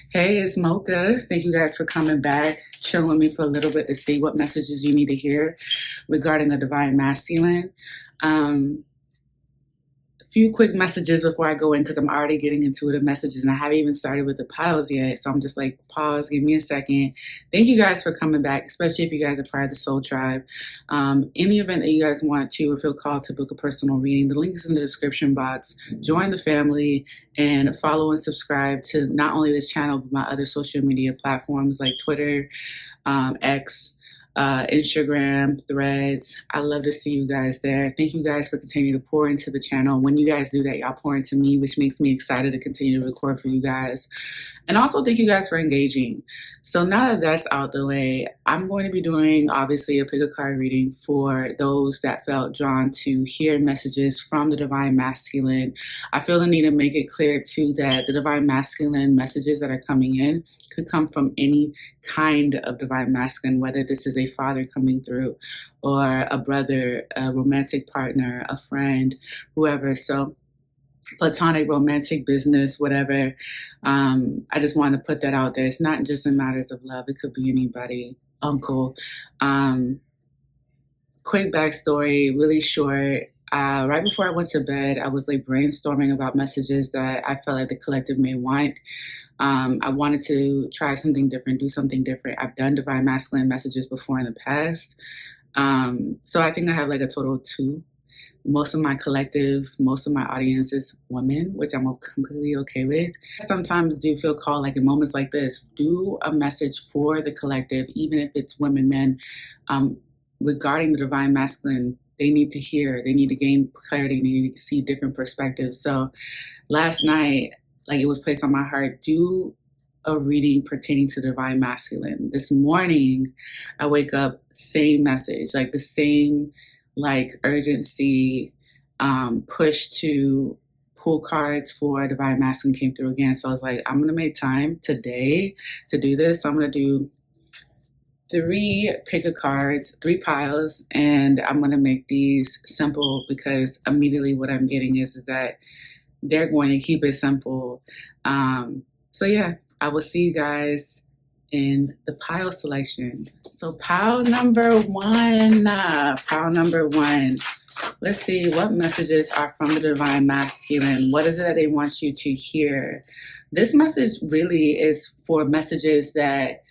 Hey, it's Mocha. Thank you guys for coming back, chilling with me for a little bit to see what messages you need to hear regarding a divine masculine. Um, a few quick messages before I go in because I'm already getting into the messages and I haven't even started with the piles yet. So I'm just like, pause, give me a second. Thank you guys for coming back, especially if you guys are part of the Soul Tribe. In the event that you guys want to or feel called to book a personal reading, the link is in the description box. Join the family and follow and subscribe to not only this channel, but my other social media platforms like Twitter, X, Instagram, Threads. I love to see you guys there. Thank you guys for continuing to pour into the channel. When you guys do that, y'all pour into me, which makes me excited to continue to record for you guys. And also thank you guys for engaging. So now that that's out the way, I'm going to be doing obviously a pick a card reading for those that felt drawn to hear messages from the Divine Masculine. I feel the need to make it clear too that the Divine Masculine messages that are coming in could come from any kind of Divine Masculine, whether this is a father coming through or a brother, a romantic partner, a friend, whoever. So platonic, romantic, business, whatever. I just want to put that out there. It's not just in matters of love. It could be anybody, uncle. Quick backstory, really short. Right before I went to bed, I was like brainstorming about messages that I felt like the collective may want. I wanted to try something different, do something different. I've done Divine Masculine messages before in the past. So I think I have like a total of 2. Most of my collective, most of my audience is women, which I'm completely okay with. I sometimes do feel called, like in moments like this, do a message for the collective, even if it's women, men, regarding the Divine Masculine. They need to hear, they need to gain clarity, they need to see different perspectives. So last night, like it was placed on my heart, do a reading pertaining to the Divine Masculine. This morning, I wake up, same message, like the same like urgency, push to pull cards for Divine Masculine came through again. So I was like, I'm gonna make time today to do this. So I'm gonna do 3 pick a cards, 3 piles, and I'm gonna make these simple because immediately what I'm getting is that they're going to keep it simple. So yeah, I will see you guys in the pile selection. So pile number 1, let's see what messages are from the Divine Masculine. What is it that they want you to hear? This message really is for messages that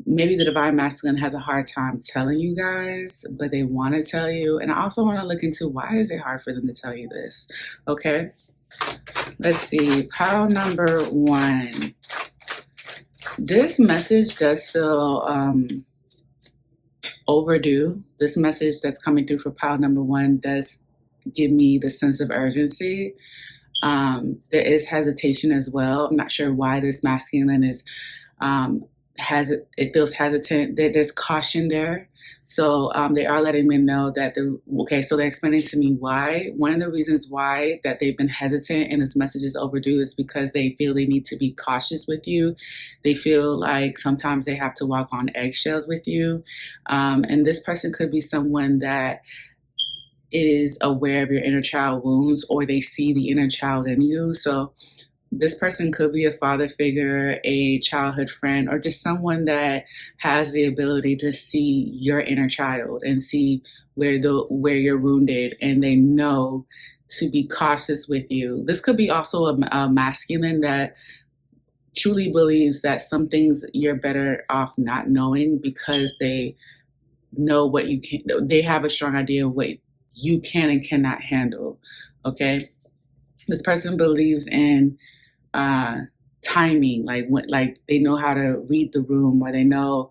maybe the Divine Masculine has a hard time telling you guys, but they want to tell you. And I also want to look into why is it hard for them to tell you this, okay? Let's see, pile number 1. This message does feel overdue. This message that's coming through for pile number 1 does give me the sense of urgency. There is hesitation as well. I'm not sure why this masculine is it feels hesitant. There's caution there. So they are letting me know that so they're explaining to me why. One of the reasons why that they've been hesitant and this message is overdue is because they feel they need to be cautious with you. They feel like sometimes they have to walk on eggshells with you. And this person could be someone that is aware of your inner child wounds, or they see the inner child in you. So this person could be a father figure, a childhood friend, or just someone that has the ability to see your inner child and see where you're wounded, and they know to be cautious with you. This could be also a masculine that truly believes that some things you're better off not knowing because they know what you can. They have a strong idea of what you can and cannot handle. Okay, this person believes in timing, like they know how to read the room, or they know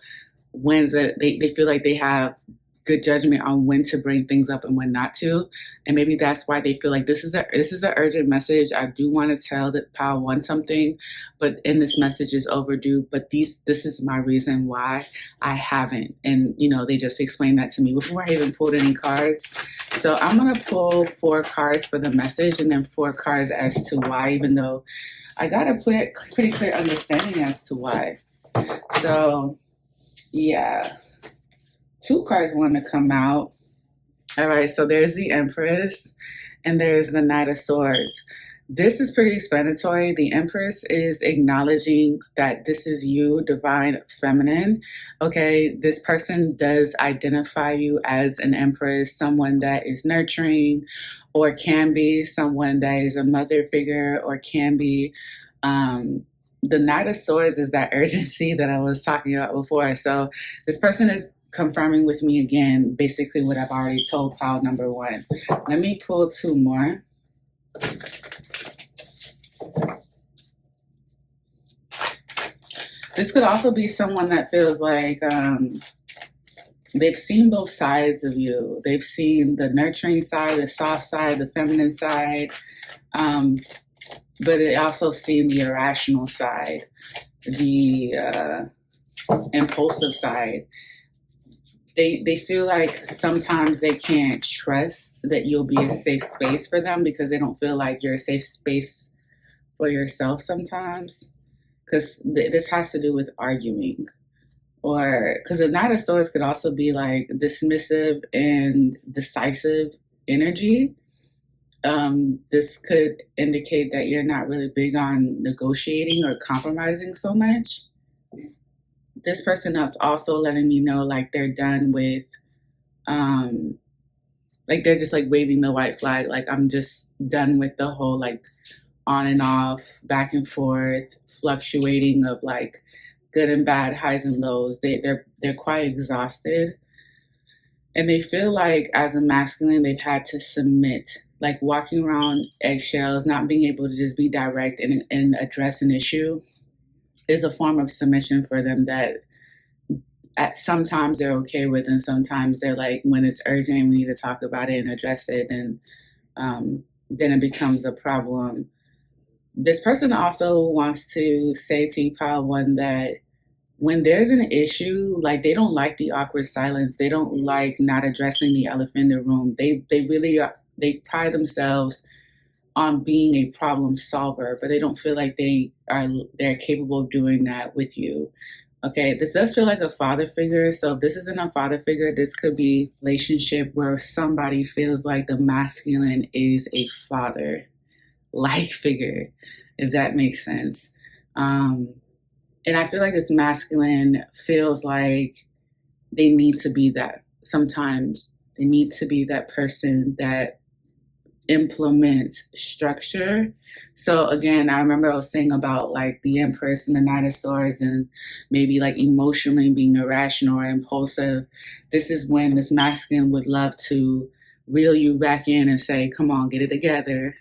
they feel like they have good judgment on when to bring things up and when not to. And maybe that's why they feel like this is an urgent message. I do want to tell that Pal wants something, but in this message is overdue. But this is my reason why I haven't. And they just explained that to me before I even pulled any cards. So I'm gonna pull 4 cards for the message and then 4 cards as to why, even though I got a pretty clear understanding as to why. So yeah, 2 cards want to come out. All right, so there's the Empress and there's the Knight of Swords. This is pretty explanatory. The Empress is acknowledging that this is you, divine feminine. Okay, this person does identify you as an Empress, someone that is nurturing, or can be someone that is a mother figure, or can be. The Knight of Swords is that urgency that I was talking about before. So this person is confirming with me again, basically what I've already told pile number one. Let me pull two more. This could also be someone that feels like they've seen both sides of you. They've seen the nurturing side, the soft side, the feminine side, but they also seen the irrational side, the impulsive side. They feel like sometimes they can't trust that you'll be a safe space for them because they don't feel like you're a safe space for yourself sometimes. Because this has to do with arguing, or because the Knight of Swords could also be like dismissive and decisive energy. This could indicate that you're not really big on negotiating or compromising so much. This person is also letting me know like they're done with, like they're just like waving the white flag, like I'm just done with the whole like on and off, back and forth, fluctuating of like good and bad, highs and lows. They're quite exhausted, and they feel like as a masculine they've had to submit, like walking around eggshells, not being able to just be direct and address an issue is a form of submission for them that at sometimes they're okay with, and sometimes they're like, when it's urgent, we need to talk about it and address it, and then it becomes a problem. This person also wants to say to you, pile one, that when there's an issue, like they don't like the awkward silence. They don't like not addressing the elephant in the room. They really are, they pride themselves on being a problem solver, but they don't feel like they're capable of doing that with you. Okay, this does feel like a father figure. So if this isn't a father figure, this could be a relationship where somebody feels like the masculine is a father-like figure, if that makes sense. And I feel like this masculine feels like they need to be that. Sometimes they need to be that person that implements structure. So again, I remember I was saying about like the Empress and the Knight of Swords and maybe like emotionally being irrational or impulsive. This is when this masculine would love to reel you back in and say, come on, get it together,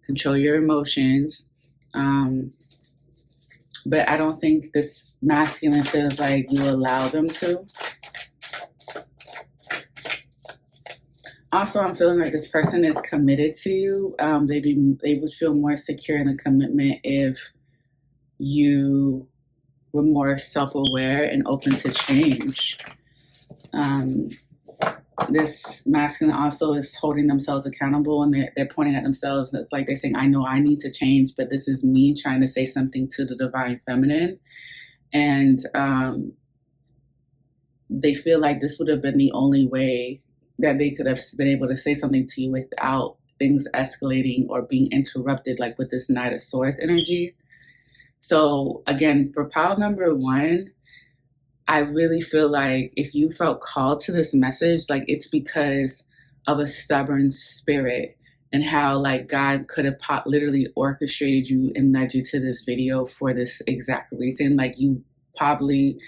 control your emotions. But I don't think this masculine feels like you allow them to. Also, I'm feeling like this person is committed to you. They would feel more secure in the commitment if you were more self-aware and open to change. This masculine also is holding themselves accountable, and they're pointing at themselves. It's like they're saying, I know I need to change, but this is me trying to say something to the divine feminine. And they feel like this would have been the only way that they could have been able to say something to you without things escalating or being interrupted, like with this Knight of Swords energy. So again, for pile number one, I really feel like if you felt called to this message, like it's because of a stubborn spirit, and how like God could have literally orchestrated you and led you to this video for this exact reason. Like you probably,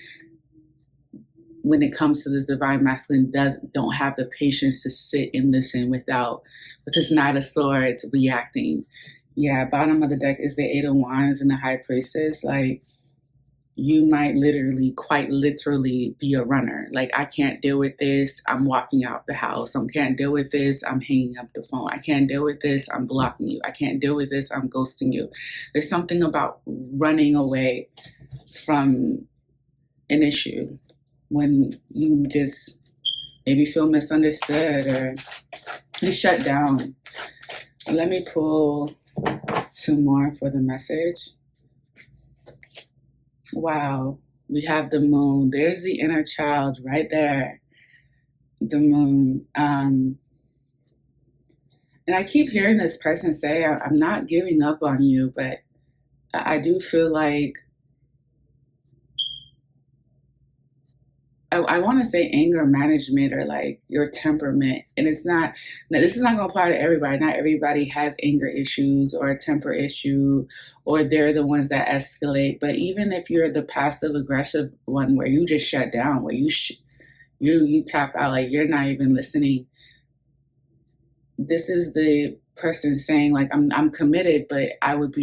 when it comes to this divine masculine, don't have the patience to sit and listen with this Knight of Swords reacting. Yeah, bottom of the deck is the Eight of Wands and the High Priestess. Like you might quite literally be a runner. Like, I can't deal with this, I'm walking out the house. I can't deal with this, I'm hanging up the phone. I can't deal with this, I'm blocking you. I can't deal with this, I'm ghosting you. There's something about running away from an issue when you just maybe feel misunderstood or you shut down. Let me pull two more for the message. Wow, we have the moon. There's the inner child right there, the moon. And And I keep hearing this person say, I'm not giving up on you, but I do feel like I want to say anger management or like your temperament. And it's not, now this is not going to apply to everybody. Not everybody has anger issues or a temper issue, or they're the ones that escalate. But even if you're the passive aggressive one where you just shut down, where you tap out, like you're not even listening, this is the person saying like I'm committed, but I would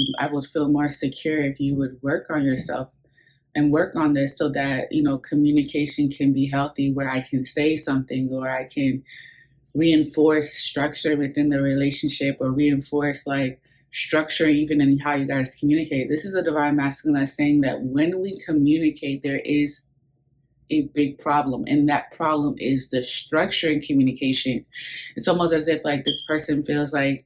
feel more secure if you would work on yourself and work on this so that communication can be healthy, where I can say something or I can reinforce structure within the relationship, or reinforce like structure even in how you guys communicate. This is a divine masculine that's saying that when we communicate, there is a big problem, and that problem is the structure in communication. It's almost as if like this person feels like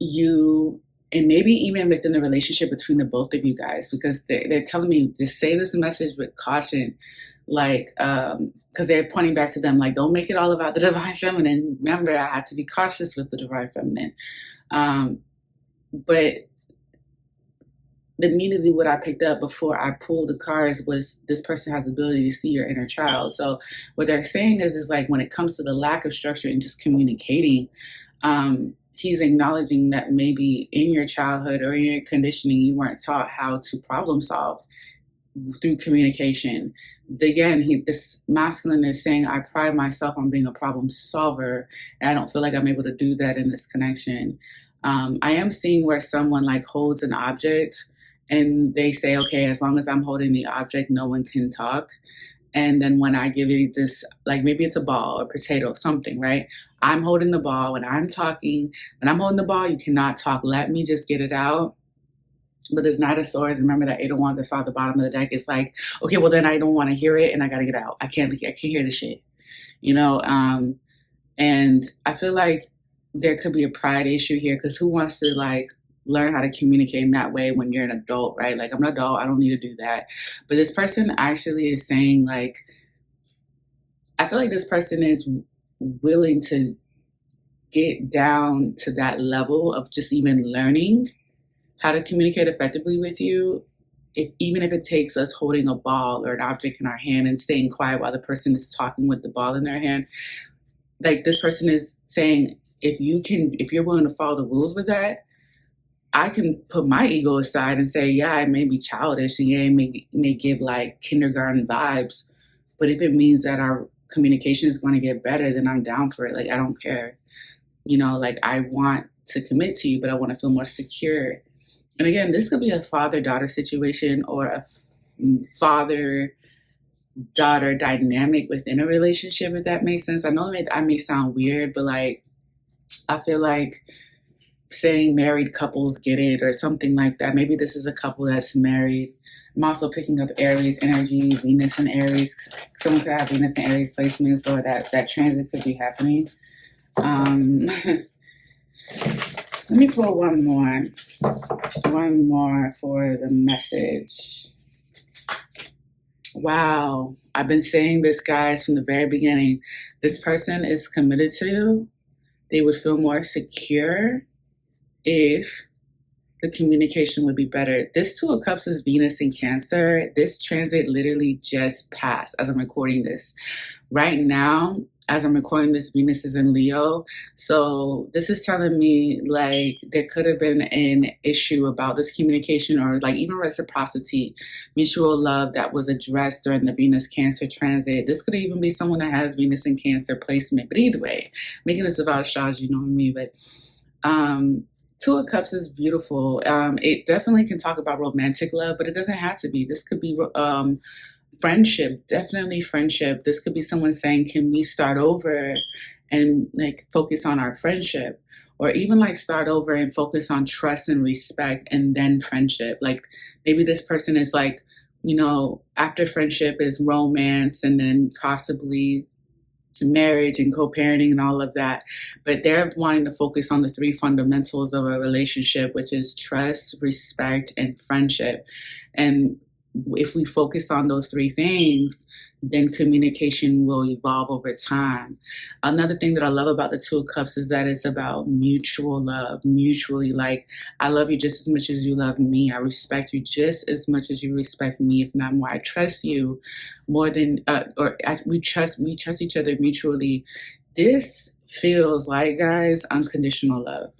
you, and maybe even within the relationship between the both of you guys, because they're telling me to say this message with caution, like because they're pointing back to them like, don't make it all about the divine feminine. Remember, I had to be cautious with the divine feminine. But immediately what I picked up before I pulled the cards was this person has the ability to see your inner child. So what they're saying is like when it comes to the lack of structure and just communicating, he's acknowledging that maybe in your childhood or in your conditioning, you weren't taught how to problem solve through communication. Again, this masculine is saying, I pride myself on being a problem solver, and I don't feel like I'm able to do that in this connection. I am seeing where someone like holds an object and they say, okay, as long as I'm holding the object, no one can talk. And then when I give you this, like maybe it's a ball or potato, something, right? I'm holding the ball. When I'm talking, when I'm holding the ball, you cannot talk. Let me just get it out. But there's Knight of Swords. Remember that Eight of Wands I saw at the bottom of the deck? It's like, okay, well then I don't want to hear it and I got to get out. I can't hear the shit, And I feel like there could be a pride issue here, because who wants to like learn how to communicate in that way when you're an adult, right? Like, I'm an adult, I don't need to do that. But this person actually is saying like, I feel like this person is willing to get down to that level of just even learning how to communicate effectively with you, even if it takes us holding a ball or an object in our hand and staying quiet while the person is talking with the ball in their hand. Like, this person is saying, if you're willing to follow the rules with that, I can put my ego aside and say, yeah, it may be childish and yeah, it may give like kindergarten vibes, but if it means that our communication is going to get better, then I'm down for it. Like, I don't care. Like, I want to commit to you, but I want to feel more secure. And again, this could be a father-daughter situation or a father-daughter dynamic within a relationship, if that makes sense. I know I may sound weird, but like, I feel like saying married couples get it or something like that. Maybe this is a couple that's married. I'm also picking up Aries energy, Venus and Aries. Someone could have Venus and Aries placements, or that transit could be happening. Let me pull one more for the message. Wow. I've been saying this, guys, from the very beginning. This person is committed to you. They would feel more secure if the communication would be better. This Two of Cups is Venus in Cancer. This transit literally just passed as I'm recording this. Right now, as I'm recording this, Venus is in Leo. So this is telling me like there could have been an issue about this communication, or like even reciprocity, mutual love that was addressed during the Venus Cancer transit. This could even be someone that has Venus in Cancer placement. But either way, making this about astrology, you know what I mean? But Two of Cups is beautiful. It definitely can talk about romantic love, but it doesn't have to be. This could be friendship, definitely friendship. This could be someone saying, can we start over and like focus on our friendship? Or even like start over and focus on trust and respect and then friendship. Like maybe this person is like, after friendship is romance and then possibly marriage and co-parenting and all of that. But they're wanting to focus on the three fundamentals of a relationship, which is trust, respect, and friendship. And if we focus on those three things, then communication will evolve over time. Another thing that I love about the Two of Cups is that it's about mutual love, mutually. Like, I love you just as much as you love me. I respect you just as much as you respect me, if not more. I trust you more than, we trust each other mutually. This feels like, guys, unconditional love,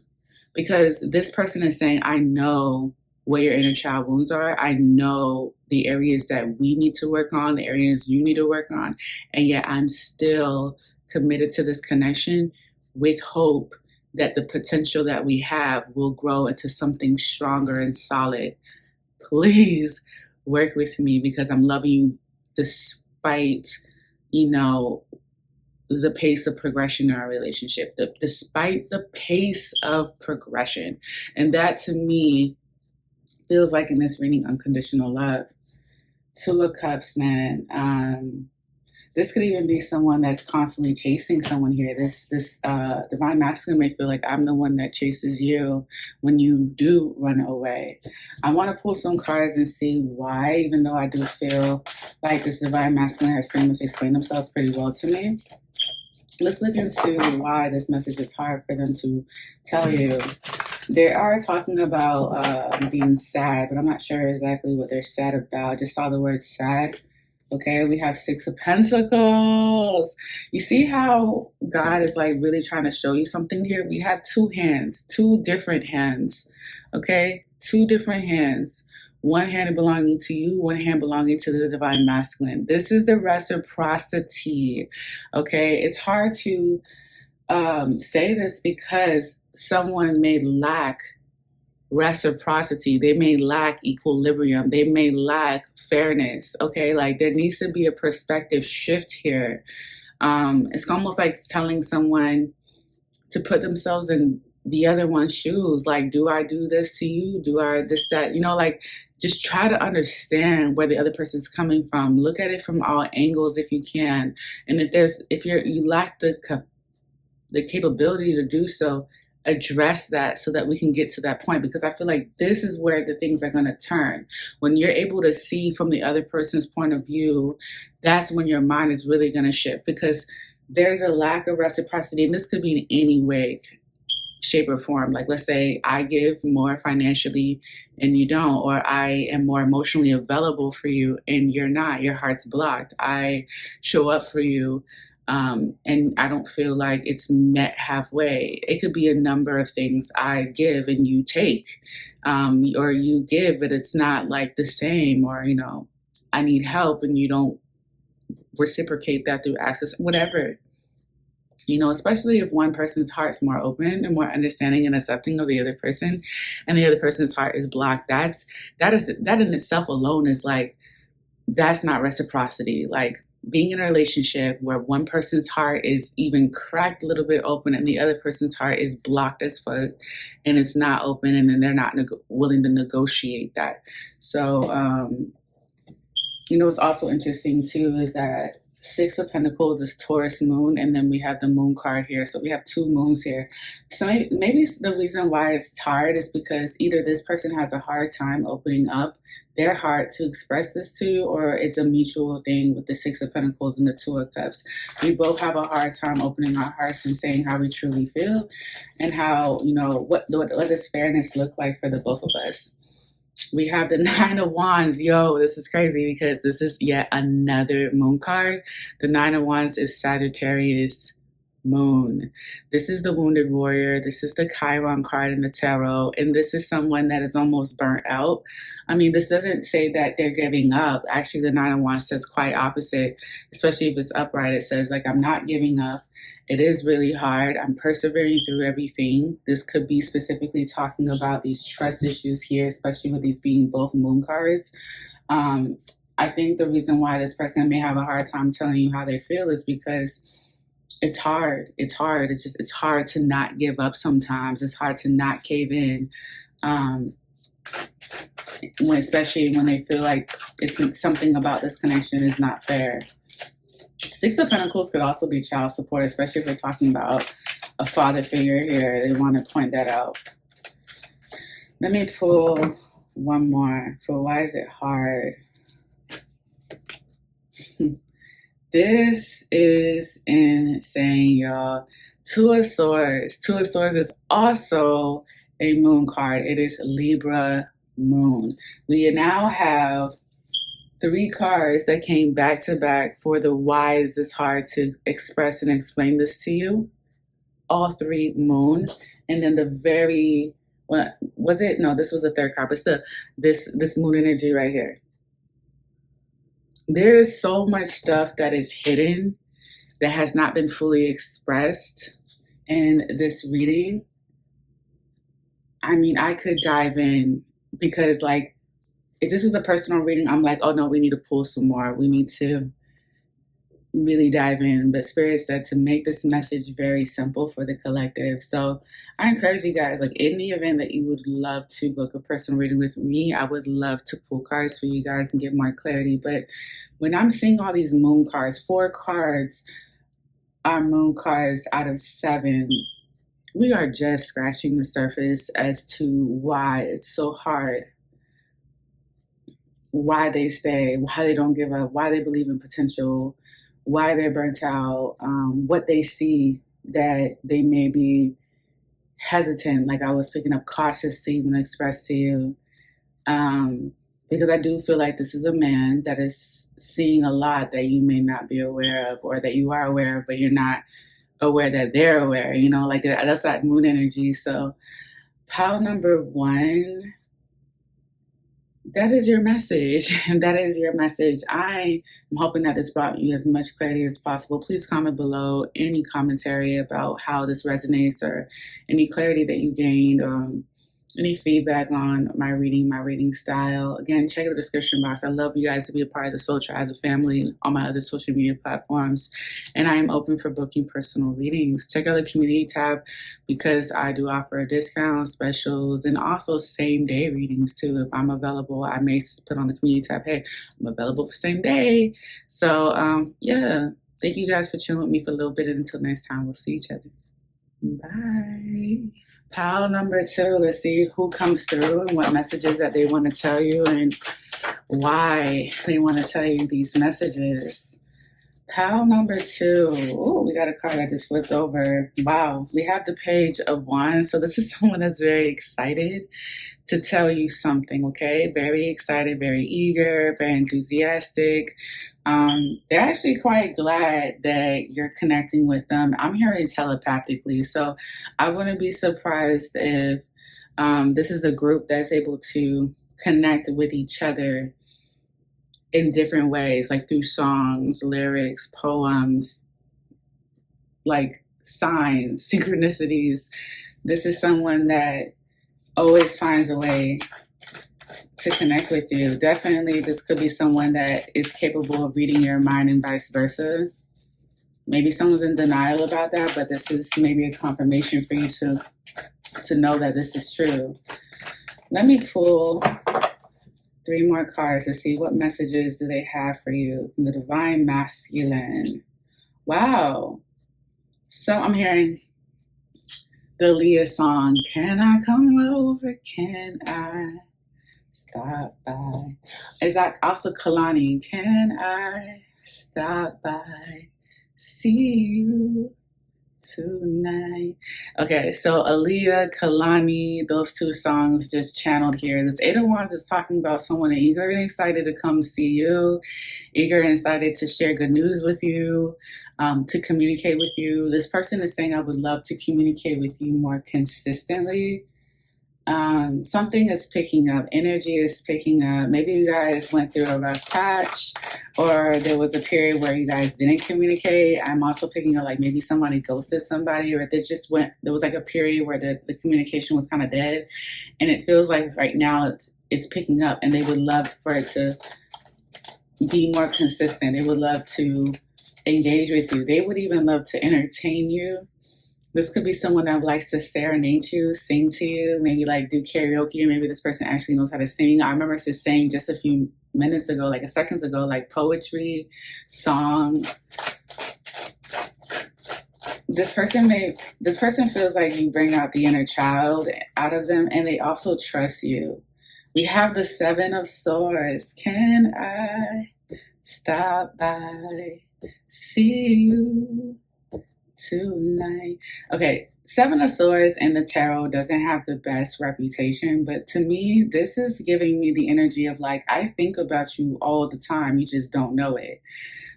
because this person is saying, I know where your inner child wounds are. I know the areas that we need to work on, the areas you need to work on. And yet I'm still committed to this connection with hope that the potential that we have will grow into something stronger and solid. Please work with me, because I'm loving you despite, you know, the pace of progression in our relationship, despite the pace of progression. And that to me feels like, in this reading, unconditional love. Two of Cups, man. This could even be someone that's constantly chasing someone here. This divine masculine may feel like, I'm the one that chases you when you do run away. I want to pull some cards and see why, even though I do feel like this divine masculine has pretty much explained themselves pretty well to me. Let's look into why this message is hard for them to tell you. They are talking about being sad, but I'm not sure exactly what they're sad about. I just saw the word sad. Okay, we have Six of Pentacles. You see how God is like really trying to show you something here? We have two hands, two different hands. Okay, two different hands. One hand belonging to you, one hand belonging to the divine masculine. This is the reciprocity. Okay, it's hard to say this because someone may lack reciprocity. They may lack equilibrium. They may lack fairness. Okay, like there needs to be a perspective shift here. It's almost like telling someone to put themselves in the other one's shoes. Like, do I do this to you? Do I this, that? You know, like, just try to understand where the other person's coming from. Look at it from all angles if you can. And if you lack the capability to do so, address that so that we can get to that point, because I feel like this is where the things are going to turn. When you're able to see from the other person's point of view, that's when your mind is really going to shift, because there's a lack of reciprocity, and this could be in any way, shape, or form. Like, let's say I give more financially and you don't, or I am more emotionally available for you and you're not. Your heart's blocked. I show up for you, and I don't feel like it's met halfway. It could be a number of things. I give and you take, or you give, but it's not like the same, or, you know, I need help and you don't reciprocate that through access, whatever. You know, especially if one person's heart's more open and more understanding and accepting of the other person, and the other person's heart is blocked. That in itself alone is like, that's not reciprocity. Like, being in a relationship where one person's heart is even cracked a little bit open and the other person's heart is blocked as fuck and it's not open, and then they're not willing to negotiate that. So, you know, what's also interesting too is that Six of Pentacles is Taurus moon, and then we have the moon card here. So we have two moons here. So maybe the reason why it's hard is because either this person has a hard time opening up their heart to express this to you, or it's a mutual thing with the Six of Pentacles and the Two of Cups. We both have a hard time opening our hearts and saying how we truly feel, and how, you know, what does fairness look like for the both of us. We have the Nine of Wands. Yo, this is crazy because this is yet another moon card. The Nine of Wands is Sagittarius moon. This is the wounded warrior. This is the Chiron card in the tarot. And this is someone that is almost burnt out. I mean, this doesn't say that they're giving up. Actually, the Nine of Wands says quite opposite, especially if it's upright. It says, like, I'm not giving up. It is really hard. I'm persevering through everything. This could be specifically talking about these trust issues here, especially with these being both moon cards. I think the reason why this person may have a hard time telling you how they feel is because it's hard. It's hard. It's hard to not give up sometimes. It's hard to not cave in. Especially when they feel like it's something about this connection is not fair. Six of Pentacles could also be child support, especially if we're talking about a father figure here. They want to point that out. Let me pull one more for why is it hard? This is insane, y'all. Two of Swords. Two of Swords is also a moon card. It is Libra moon. We now have three cards that came back to back for the why is this hard to express and explain this to you. All three moon. And then the very, what was it? No, this was the third card, but still this moon energy right here. There is so much stuff that is hidden that has not been fully expressed in this reading. I mean, I could dive in because, like, if this was a personal reading, I'm like, oh no, we need to pull some more. We need to really dive in. But Spirit said to make this message very simple for the collective. So I encourage you guys, like, in the event that you would love to book a personal reading with me, I would love to pull cards for you guys and give more clarity. But when I'm seeing all these moon cards, 4 cards are moon cards out of 7. We are just scratching the surface as to why it's so hard, why they stay, why they don't give up, why they believe in potential, why they're burnt out, what they see that they may be hesitant, like I was picking up cautious to even express to you. Because I do feel like this is a man that is seeing a lot that you may not be aware of, or that you are aware of, but you're not aware that they're aware, you know, like that's that moon energy. So pile number 1, that is your message. That is your message. I am hoping that this brought you as much clarity as possible. Please comment below any commentary about how this resonates, or any clarity that you gained, any feedback on my reading style. Again, check the description box. I love you guys to be a part of the Soul Tribe, the family, on my other social media platforms. And I am open for booking personal readings. Check out the community tab because I do offer discounts, specials, and also same day readings too. If I'm available, I may put on the community tab, hey, I'm available for same day. So yeah, thank you guys for chilling with me for a little bit. And until next time, we'll see each other. Bye. Pile number 2, let's see who comes through and what messages that they want to tell you and why they want to tell you these messages. Pile number 2. Oh, we got a card that just flipped over. Wow. We have the Page of Wands. So this is someone that's very excited to tell you something, okay? Very excited, very eager, very enthusiastic. They're actually quite glad that you're connecting with them. I'm hearing telepathically, so I wouldn't be surprised if this is a group that's able to connect with each other in different ways, like through songs, lyrics, poems, like signs, synchronicities. This is someone that always finds a way to connect with you. Definitely, this could be someone that is capable of reading your mind and vice versa. Maybe someone's in denial about that, but this is maybe a confirmation for you to know that this is true. Let me pull 3 more cards to see what messages do they have for you from the Divine Masculine. Wow. So I'm hearing the Leah song, Can I Come Over? Can I Stop By? Is that also Kalani? Can I stop by? See you tonight. Okay, so Aaliyah, Kalani, those 2 songs just channeled here. This 8 of Wands is talking about someone eager and excited to come see you, eager and excited to share good news with you, to communicate with you. This person is saying, I would love to communicate with you more consistently. Something is picking up. Energy is picking up. Maybe you guys went through a rough patch, or there was a period where you guys didn't communicate. I'm also picking up like maybe somebody ghosted somebody, or there was like a period where the communication was kind of dead. And it feels like right now it's picking up, and they would love for it to be more consistent. They would love to engage with you. They would even love to entertain you. This could be someone that likes to serenade you, sing to you, maybe like do karaoke, or maybe this person actually knows how to sing. I remember just saying just a few minutes ago, like seconds ago, like poetry, song. This person feels like you bring out the inner child out of them, and they also trust you. We have the 7 of Swords. Can I stop by? see you tonight. Okay, Seven of Swords in the tarot doesn't have the best reputation, but to me, this is giving me the energy of like, I think about you all the time, you just don't know it.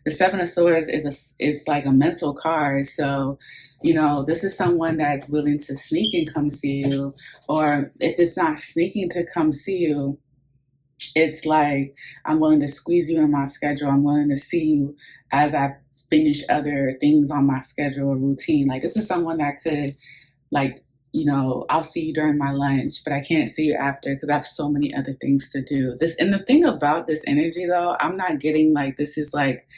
The Seven of Swords is like a mental card, so this is someone that's willing to sneak and come see you, or if it's not sneaking to come see you, it's like, I'm willing to squeeze you in my schedule. I'm willing to see you as I finish other things on my schedule or routine. Like, this is someone that could, like, I'll see you during my lunch, but I can't see you after because I have so many other things to do. And the thing about this energy, though, I'm not getting like this is like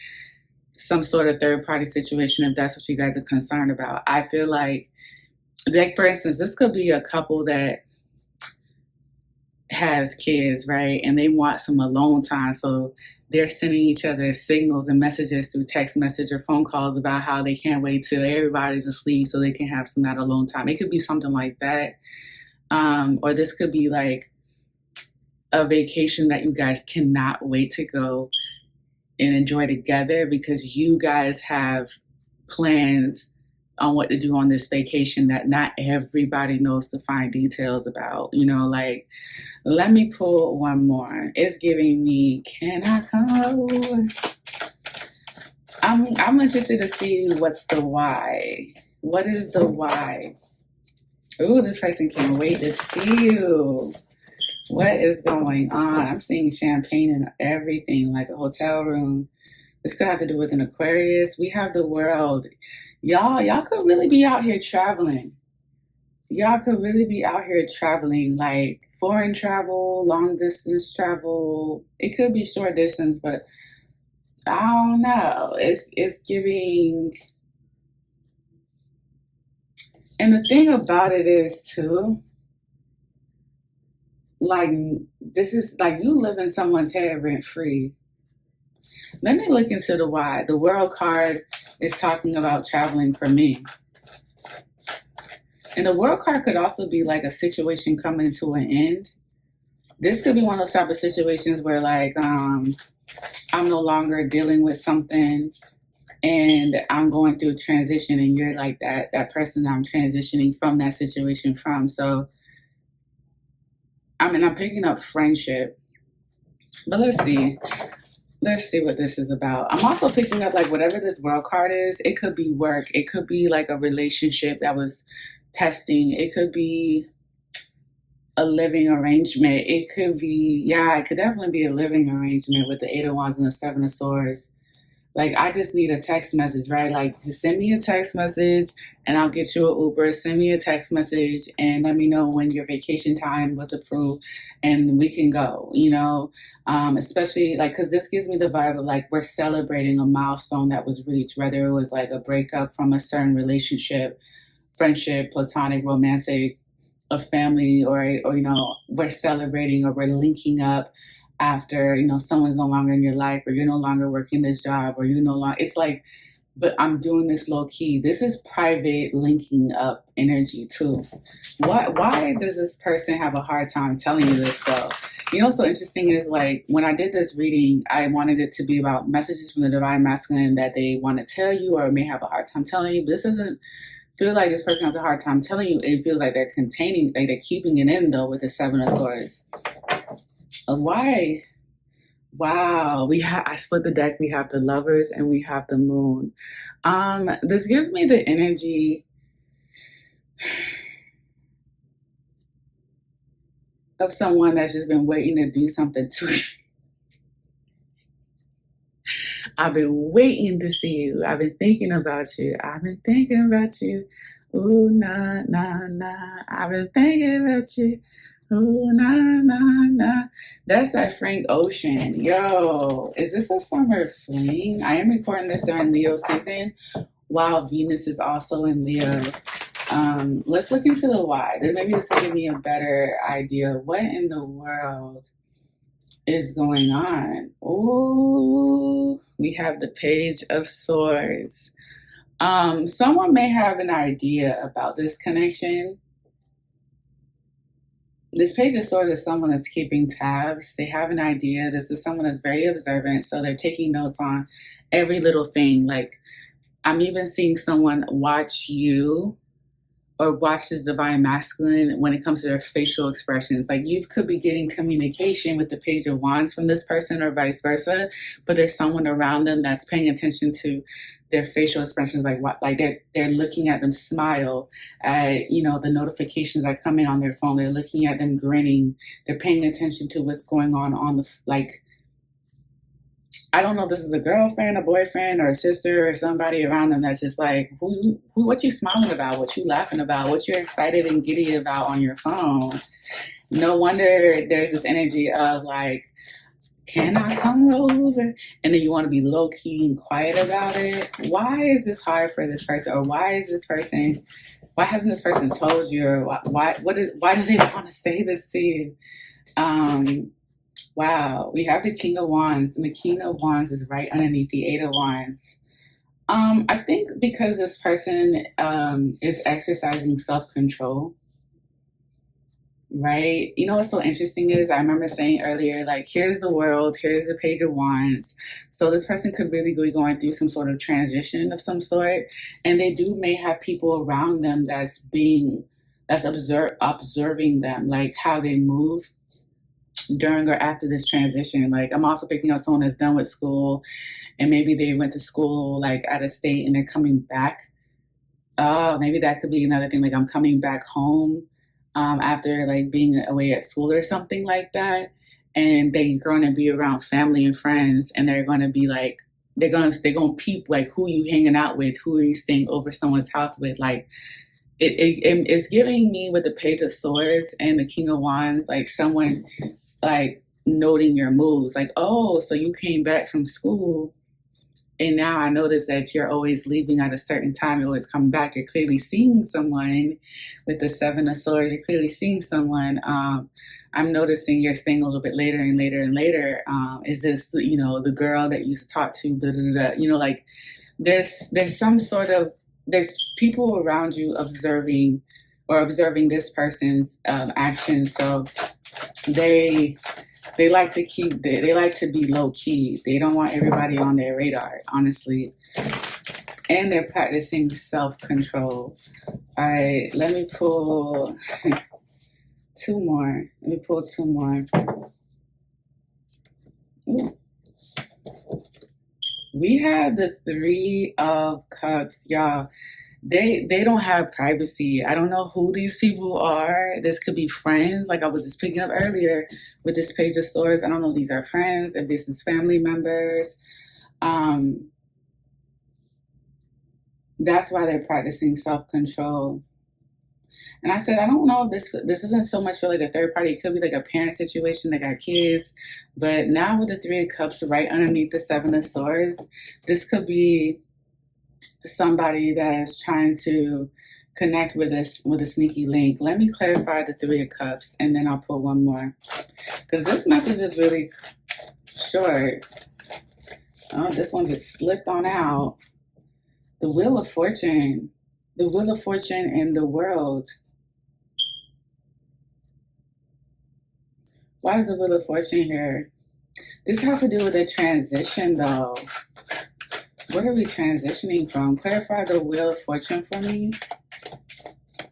some sort of third party situation, if that's what you guys are concerned about. I feel like, for instance, this could be a couple that has kids, right? And they want some alone time. So they're sending each other signals and messages through text message or phone calls about how they can't wait till everybody's asleep so they can have some that alone time. It could be something like that. Or this could be like a vacation that you guys cannot wait to go and enjoy together because you guys have plans on what to do on this vacation that not everybody knows the fine details about. Like, let me pull one more. It's giving me, can I come? I'm interested to see what's the why. What is the why? Ooh, this person can't wait to see you. What is going on? I'm seeing champagne and everything, like a hotel room. This could have to do with an Aquarius. We have the world. Y'all could really be out here traveling. Y'all could really be out here traveling, like foreign travel, long distance travel. It could be short distance, but I don't know. It's giving. And the thing about it is too, like, this is like you live in someone's head rent free. Let me look into the why. The world card is talking about traveling for me. And the world card could also be like a situation coming to an end. This could be one of those type of situations where like I'm no longer dealing with something and I'm going through a transition and you're like that person I'm transitioning from that situation from. So I'm picking up friendship. But let's see. Let's see what this is about. I'm also picking up like whatever this world card is. It could be work. It could be like a relationship that was testing. It could be a living arrangement. It could be, it could definitely be a living arrangement with the Eight of Wands and the Seven of Swords. Like, I just need a text message, right? Like, just send me a text message and I'll get you an Uber. Send me a text message and let me know when your vacation time was approved and we can go, especially like, because this gives me the vibe of like we're celebrating a milestone that was reached, whether it was like a breakup from a certain relationship, friendship, platonic, romantic, a family, or we're celebrating or we're linking up after someone's no longer in your life, or you're no longer working this job, or you no longer. It's like, but I'm doing this low key. This is private linking up energy too. Why does this person have a hard time telling you this though? What's so interesting is like when I did this reading, I wanted it to be about messages from the divine masculine that they want to tell you or may have a hard time telling you. But this doesn't feel like this person has a hard time telling you. It feels like they're containing, like they're keeping it in though with the Seven of Swords. Why? Wow, I split the deck. We have the Lovers and we have the Moon. This gives me the energy of someone that's just been waiting to do something to I've been waiting to see you. I've been thinking about you. I've been thinking about you. Ooh, nah, nah, nah. I've been thinking about you. Ooh, nah, nah, nah. That's that Frank Ocean. Yo, is this a summer fling? I am recording this during Leo season while Venus is also in Leo. Let's look into the why. Then maybe this will give me a better idea. What in the world is going on? Ooh, we have the Page of Swords. Someone may have an idea about this connection. This Page of Swords is someone that's keeping tabs. They have an idea. This is someone that's very observant. So they're taking notes on every little thing. Like, I'm even seeing someone watch you or watch this divine masculine when it comes to their facial expressions. Like, you could be getting communication with the Page of Wands from this person or vice versa, but there's someone around them that's paying attention to their facial expressions, like what, like they're looking at them smile, the notifications are coming on their phone. They're looking at them grinning. They're paying attention to what's going on the, like, I don't know if this is a girlfriend, a boyfriend, or a sister, or somebody around them that's just like, what you smiling about, what you laughing about, what you're excited and giddy about on your phone. No wonder there's this energy of like, can I come over? And then you want to be low key and quiet about it. Why is this hard for this person? Or why hasn't this person told you? Or why do they want to say this to you? Wow, we have the King of Wands, and the King of Wands is right underneath the Eight of Wands. I think because this person is exercising self-control, right? You know what's so interesting is I remember saying earlier, like, here's the world, here's the Page of Wands. So this person could really be going through some sort of transition of some sort, and they may have people around them that's observing them, like how they move during or after this transition. Like, I'm also picking up someone that's done with school, and maybe they went to school like out of state and they're coming back. Maybe that could be another thing. Like, I'm coming back home after like being away at school or something like that, and they're going to be around family and friends, and they're going to be like, they're going to peep like who you hanging out with, who are you staying over someone's house with. Like, it's giving me with the Page of Swords and the King of Wands, like someone like noting your moves, like, oh, so you came back from school and now I notice that you're always leaving at a certain time, you're always coming back. You're clearly seeing someone with the Seven of Swords. You're clearly seeing someone. I'm noticing you're staying a little bit later and later and later. Is this, the girl that you used to talk to? Blah, blah, blah. Like, there's some sort of, there's people around you observing this person's actions. So they like to they like to be low key. They don't want everybody on their radar, honestly. And they're practicing self-control. All right, let me pull two more. Ooh. We have the Three of Cups, y'all. They don't have privacy. I don't know who these people are. This could be friends, like I was just picking up earlier with this Page of Swords. I don't know if these are friends, if this is family members. That's why they're practicing self-control. And I said, I don't know if this isn't so much for like a third party. It could be like a parent situation. They got kids. But now with the Three of Cups right underneath the Seven of Swords, this could be somebody that is trying to connect with us with a sneaky link. Let me clarify the Three of Cups, and then I'll pull one more, because this message is really short. Oh, this one just slipped on out. The Wheel of Fortune. The Wheel of Fortune in the world. Why is the Wheel of Fortune here? This has to do with a transition, though. What are we transitioning from? Clarify the Wheel of Fortune for me.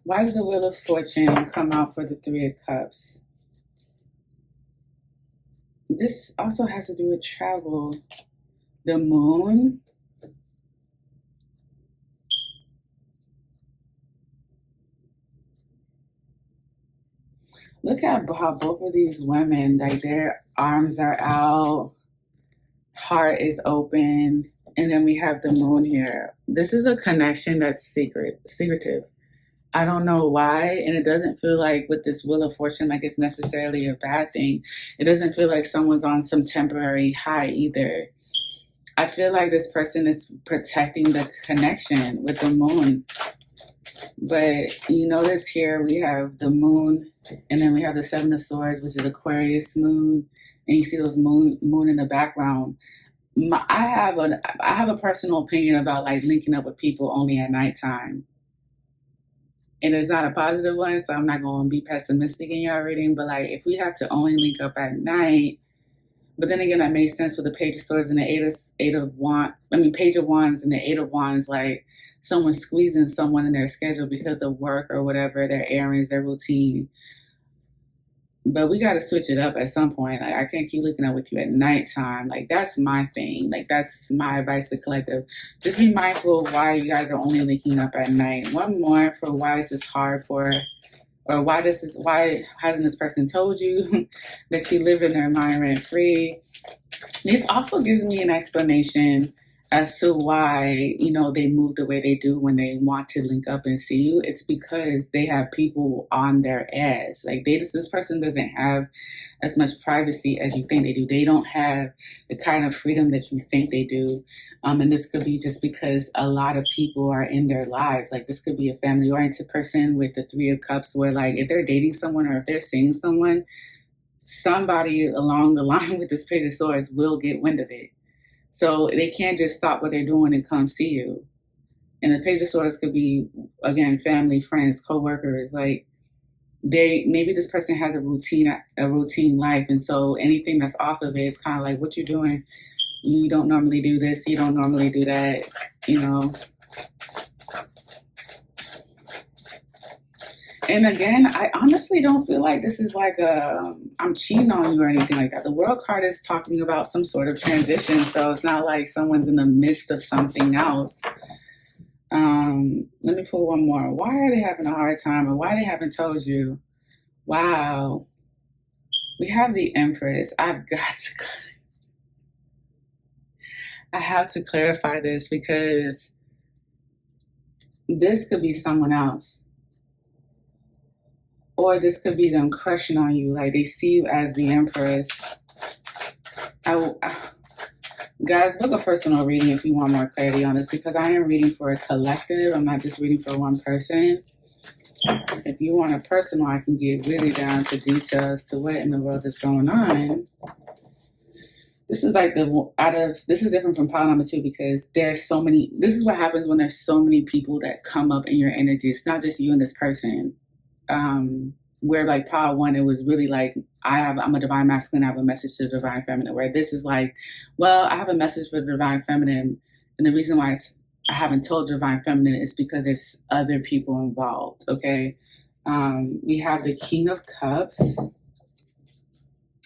Why does the Wheel of Fortune come out for the Three of Cups? This also has to do with travel. The Moon. Look at how both of these women, like, their arms are out, heart is open, and then we have the Moon here. This is a connection that's secretive. I don't know why, and it doesn't feel like with this Wheel of Fortune like it's necessarily a bad thing. It doesn't feel like someone's on some temporary high either. I feel like this person is protecting the connection with the Moon. But you notice here we have the Moon, and then we have the Seven of Swords, which is Aquarius moon, and you see those moon in the background. I have a personal opinion about like linking up with people only at nighttime. And it's not a positive one, so I'm not going to be pessimistic in your reading. But like, if we have to only link up at night, but then again, that makes sense with the Page of Swords and the Eight of Wands. I mean, Page of Wands and the Eight of Wands, like someone squeezing someone in their schedule because of work or whatever, their errands, their routine. But we got to switch it up at some point. Like, I can't keep looking up with you at nighttime. Like, that's my thing. Like, that's my advice to collective. Just be mindful of why you guys are only linking up at night. One more for why is this hard for, or why hasn't this person told you that you live in their mind rent free? This also gives me an explanation as to why, they move the way they do when they want to link up and see you. It's because they have people on their ass. Like, this person doesn't have as much privacy as you think they do. They don't have the kind of freedom that you think they do. And this could be just because a lot of people are in their lives. Like, this could be a family-oriented person with the Three of Cups, where, like, if they're dating someone or if they're seeing someone, somebody along the line with this Page of Swords will get wind of it. So they can't just stop what they're doing and come see you. And the Page of Swords could be, again, family, friends, co-workers. Like, maybe this person has a routine life, and so anything that's off of it is kind of like, what you doing? You don't normally do this. You don't normally do that. And again, I honestly don't feel like this is like I'm cheating on you or anything like that. The World card is talking about some sort of transition, so it's not like someone's in the midst of something else. Let me pull one more. Why are they having a hard time, or why they haven't told you? Wow. We have the Empress. I have to clarify this, because this could be someone else. Or this could be them crushing on you. Like, they see you as the Empress. Guys, book a personal reading if you want more clarity on this, because I am reading for a collective. I'm not just reading for one person. If you want a personal, I can get really down to details to what in the world is going on. This is like this is different from pile number 2, because there's so many. This is what happens when there's so many people that come up in your energy. It's not just you and this person. Where like pile 1, it was really like, I'm a divine masculine, I have a message to the divine feminine. Where this is like, well, I have a message for the divine feminine, and the reason why I haven't told the divine feminine is because there's other people involved. Okay, we have the King of Cups.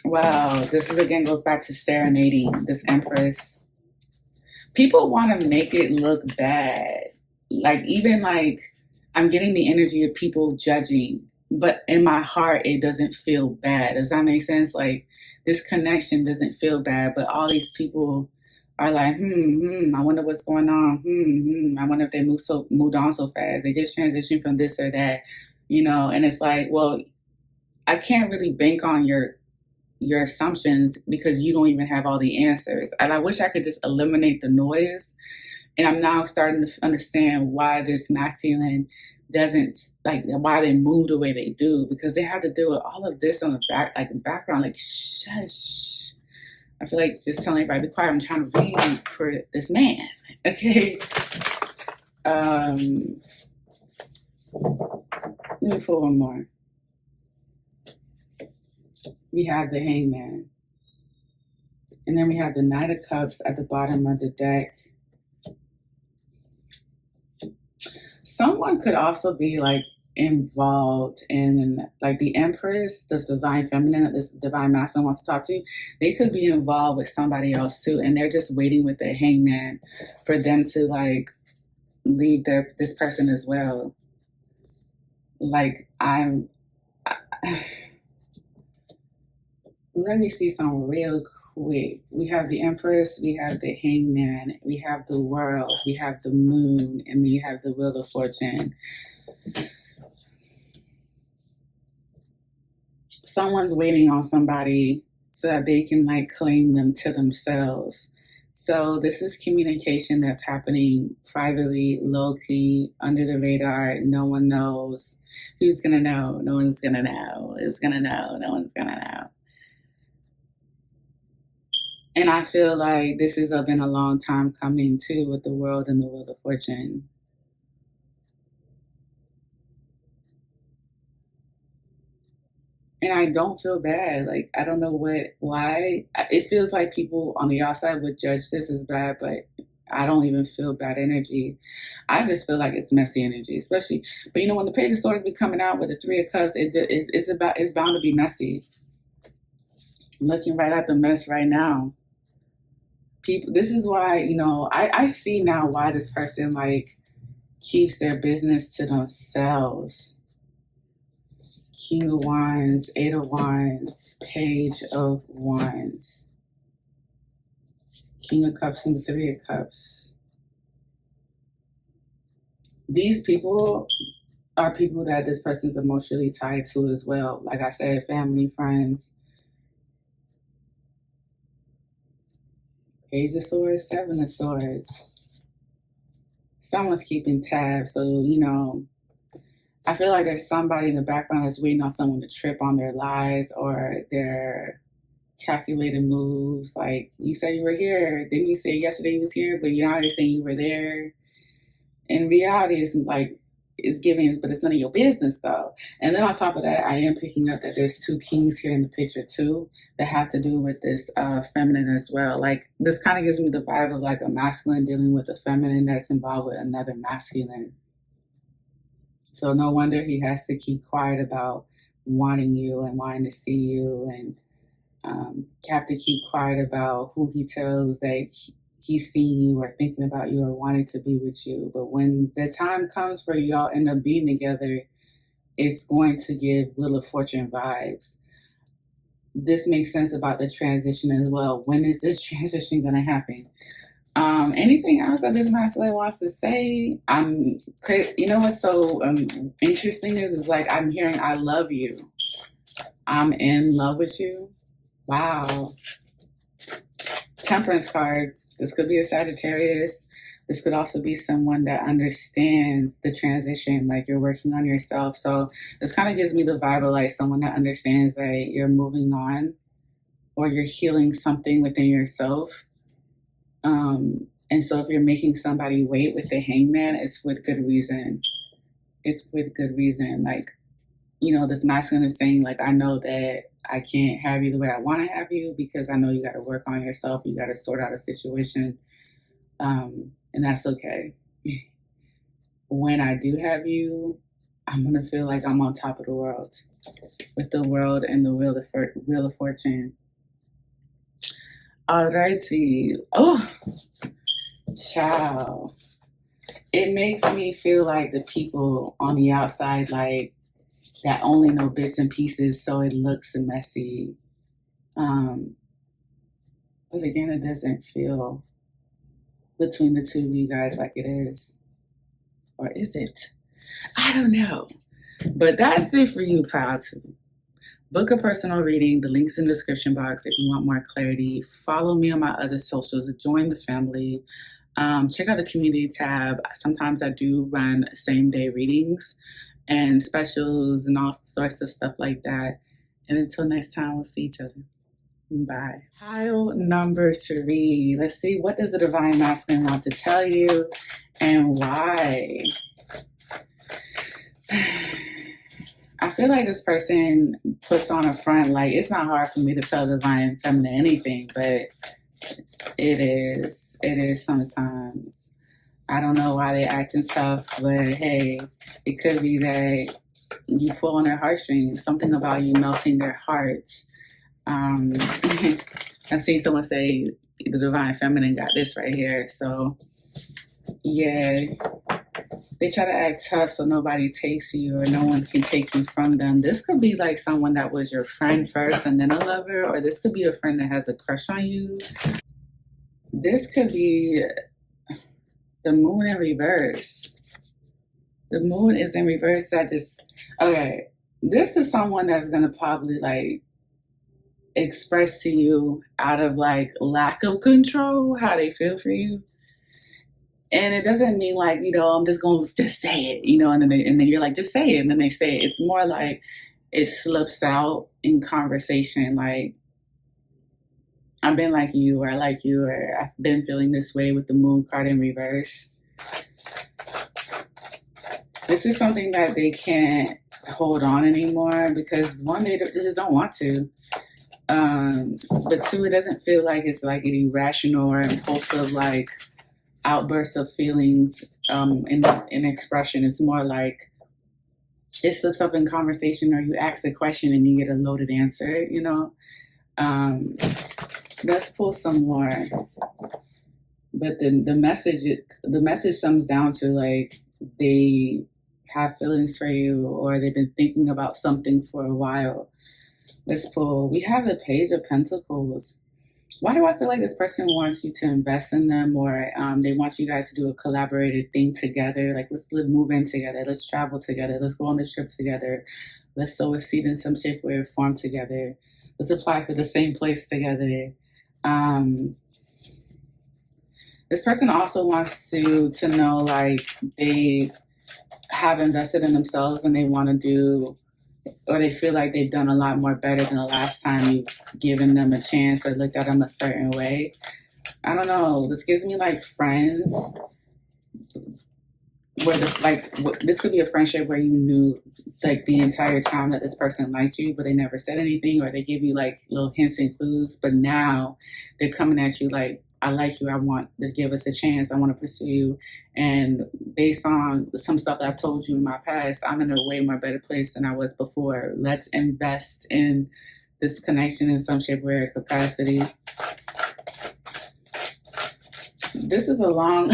Wow, this is again goes back to serenading this Empress. People want to make it look bad, like even like I'm getting the energy of people judging, but in my heart, it doesn't feel bad. Does that make sense? Like, this connection doesn't feel bad, but all these people are like, I wonder what's going on. I wonder if they moved on so fast. They just transitioned from this or that, and it's like, well, I can't really bank on your assumptions, because you don't even have all the answers. And I wish I could just eliminate the noise. And I'm now starting to understand why this masculine doesn't, like, why they move the way they do, because they have to deal with all of this on the background, like, shush. I feel like it's just telling everybody, be quiet. I'm trying to read for this man. Okay. Let me pull one more. We have the Hangman. And then we have the Knight of Cups at the bottom of the deck. Someone could also be like involved in, like, the Empress, the divine feminine that this divine masculine wants to talk to. They could be involved with somebody else too, and they're just waiting with the Hangman for them to like leave this person as well. Like, let me see some real quick. We have the Empress, we have the Hangman, we have the World, we have the Moon, and we have the Wheel of Fortune. Someone's waiting on somebody so that they can like claim them to themselves. So this is communication that's happening privately, low-key, under the radar. No one knows. Who's gonna know? No one's gonna know. Who's gonna know? No one's gonna know. And I feel like this has been a long time coming too, with the World and the Wheel of Fortune. And I don't feel bad. Like, I don't know why. It feels like people on the outside would judge this as bad, but I don't even feel bad energy. I just feel like it's messy energy, especially. But when the Page of Swords be coming out with the Three of Cups, it's bound to be messy. I'm looking right at the mess right now. People, this is why I see now why this person like keeps their business to themselves. King of Wands, Eight of Wands, Page of Wands, King of Cups, and the Three of Cups. These people are people that this person's emotionally tied to as well. Like I said, family, friends. Page of Swords, Seven of Swords. Someone's keeping tabs, so I feel like there's somebody in the background that's waiting on someone to trip on their lies or their calculated moves. Like, you said you were here. Didn't you say yesterday you was here? But you're saying you were there. In reality, it's like, it's giving, but it's none of your business though. And then on top of that, I am picking up that there's two kings here in the picture too that have to do with this feminine as well. Like, this kind of gives me the vibe of like a masculine dealing with a feminine that's involved with another masculine. So no wonder he has to keep quiet about wanting you and wanting to see you, and have to keep quiet about who he tells that he's seeing you or thinking about you or wanting to be with you. But when the time comes for y'all end up being together, it's going to give Wheel of Fortune vibes. This makes sense about the transition as well. When is this transition going to happen? Anything else that this masculine wants to say? What's so interesting is like I'm hearing I love you. I'm in love with you. Wow. Temperance card. This could be a Sagittarius. This could also be someone that understands the transition, like you're working on yourself. So this kind of gives me the vibe of like someone that understands that you're moving on or you're healing something within yourself. And so if you're making somebody wait with the Hangman, it's with good reason. It's with good reason. Like, this masculine is saying, like, I know that I can't have you the way I want to have you because I know you got to work on yourself. You got to sort out a situation. And that's okay. When I do have you, I'm going to feel like I'm on top of the world with the world and the Wheel of Fortune. All righty. Oh, ciao. It makes me feel like the people on the outside, like, that only know bits and pieces, so it looks messy. But again, it doesn't feel between the two of you guys like it is. Or is it? I don't know. But that's it for you, pals. Book a personal reading. The link's in the description box if you want more clarity. Follow me on my other socials. Join the family. Check out the community tab. Sometimes I do run same-day readings and specials and all sorts of stuff like that. And until next time, we'll see each other. Bye. Pile number 3. Let's see, what does the Divine Masculine want to tell you and why? I feel like this person puts on a front, like, it's not hard for me to tell Divine Feminine anything, but it is. It is sometimes. I don't know why they're acting tough, but hey, it could be that you pull on their heartstrings, something about you melting their hearts. I've seen someone say the Divine Feminine got this right here. So yeah, they try to act tough so nobody takes you or no one can take you from them. This could be like someone that was your friend first and then a lover, or this could be a friend that has a crush on you. This could be the moon in reverse. The moon is in reverse. Okay, this is someone that's going to probably like express to you out of like lack of control how they feel for you. And it doesn't mean like, I'm just going to just say it, and then you're like, just say it. And then they say it. It's more like it slips out in conversation. Like, I've been like you, or I like you, or I've been feeling this way with the moon card in reverse. This is something that they can't hold on anymore because one, they just don't want to. But two, it doesn't feel like it's like an irrational or impulsive like outbursts of feelings in expression. It's more like it slips up in conversation, or you ask a question and you get a loaded answer. Um, let's pull some more. But the message comes down to like they have feelings for you, or they've been thinking about something for a while. Let's pull. We have the Page of Pentacles. Why do I feel like this person wants you to invest in them, or they want you guys to do a collaborated thing together? Like, let's move in together. Let's travel together. Let's go on this trip together. Let's sow a seed in some shape, way, or form together. Let's apply for the same place together. This person also wants to know, like, they have invested in themselves and they want to do, or they feel like they've done a lot more better than the last time you've given them a chance or looked at them a certain way. I don't know. This gives me like friends where this could be a friendship where you knew like the entire time that this person liked you, but they never said anything, or they give you like little hints and clues, but now they're coming at you like, I like you, I want to give us a chance, I want to pursue you, and based on some stuff that I've told you in my past, I'm in a way more better place than I was before. Let's invest in this connection in some shape or capacity. This is a long